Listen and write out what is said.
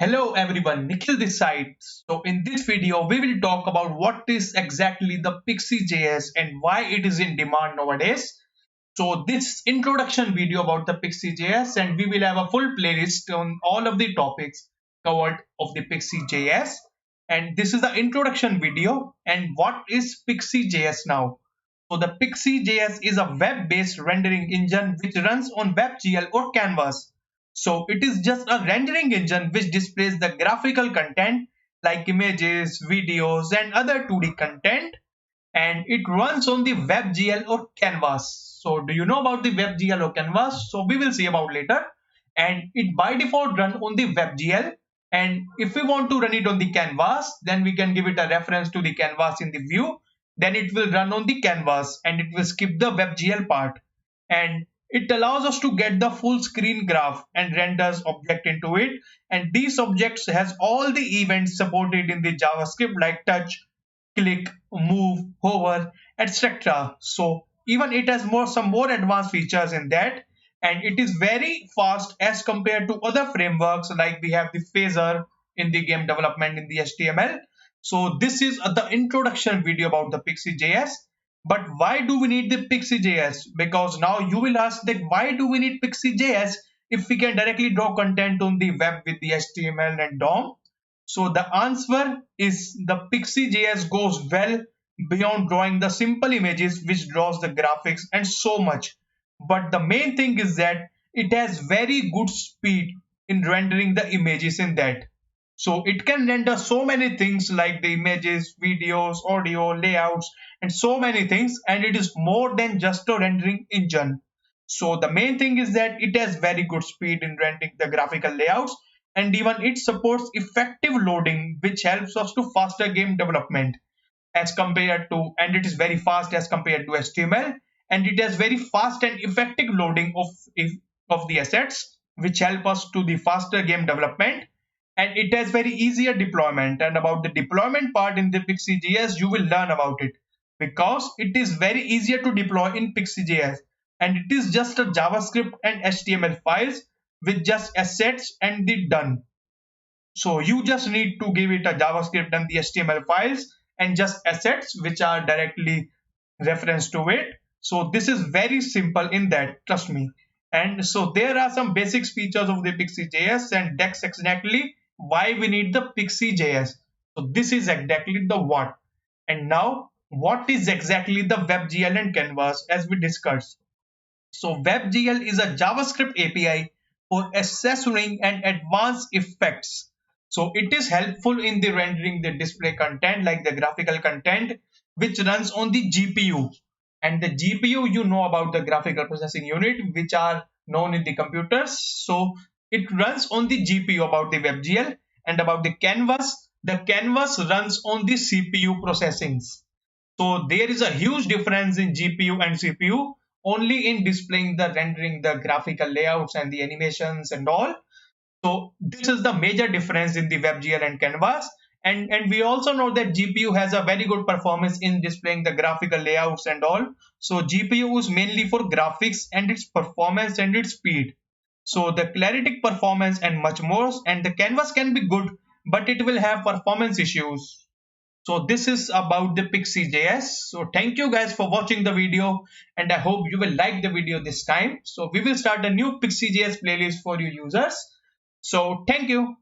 Hello everyone, Nikhil this side. So in this video, we will talk about what is exactly the PixieJS and why it is in demand nowadays. So this introduction video about the PixieJS, and we will have a full playlist on all of the topics covered of the PixieJS. And this is the introduction video. And what is PixieJS now? So the PixieJS is a web-based rendering engine which runs on WebGL or Canvas. So it is just a rendering engine which displays the graphical content like images, videos, and other 2D content, and it runs on the WebGL or Canvas. So do you know about the WebGL or Canvas? So we will see about later. And it by default run on the WebGL. And if we want to run it on the Canvas, then we can give it a reference to the Canvas in the view. Then it will run on the Canvas and it will skip the WebGL part. And it allows us to get the full screen graph and renders object into it. And these objects has all the events supported in the JavaScript like touch, click, move, hover, etc. So even it has some more advanced features in that, and it is very fast as compared to other frameworks like we have the phaser in the game development in the HTML. So this is the introduction video about the PixieJS. But why do we need the PixieJS? Because now you will ask that why do we need PixieJS if we can directly draw content on the web with the HTML and DOM? So the answer is the PixieJS goes well beyond drawing the simple images which draws the graphics and so much. But the main thing is that it has very good speed in rendering the images in that. So it can render so many things like the images, videos, audio, layouts, and so many things, and it is more than just a rendering engine. So the main thing is that it has very good speed in rendering the graphical layouts, and even it supports effective loading, which helps us to faster game development as compared to, and it is very fast as compared to HTML, and it has very fast and effective loading of the assets, which help us to the faster game development, and it has very easier deployment. And about the deployment part in the PixieJS, you will learn about it because it is very easier to deploy in PixieJS, and it is just a JavaScript and HTML files with just assets and the done. So you just need to give it a JavaScript and the HTML files and just assets which are directly reference to it. So this is very simple in that, trust me. And so there are some basic features of the PixieJS, and that's exactly why we need the PixieJS. So this is exactly the what. And now what is exactly the WebGL and Canvas as we discussed. So WebGL is a JavaScript API for accessoring and advanced effects. So it is helpful in the rendering the display content like the graphical content which runs on the GPU. And the GPU, you know about the graphical processing unit which are known in the computers. So it runs on the GPU about the WebGL, and about the Canvas runs on the CPU processings. So there is a huge difference in GPU and CPU only in displaying the rendering the graphical layouts and the animations and all. So this is the major difference in the WebGL and Canvas. And we also know that GPU has a very good performance in displaying the graphical layouts and all. So GPU is mainly for graphics and its performance and its speed. So the clarity, performance and much more. And the Canvas can be good, but it will have performance issues. So this is about the PixieJS. So thank you guys for watching the video, and I hope you will like the video this time. So we will start a new PixieJS playlist for you users. So thank you.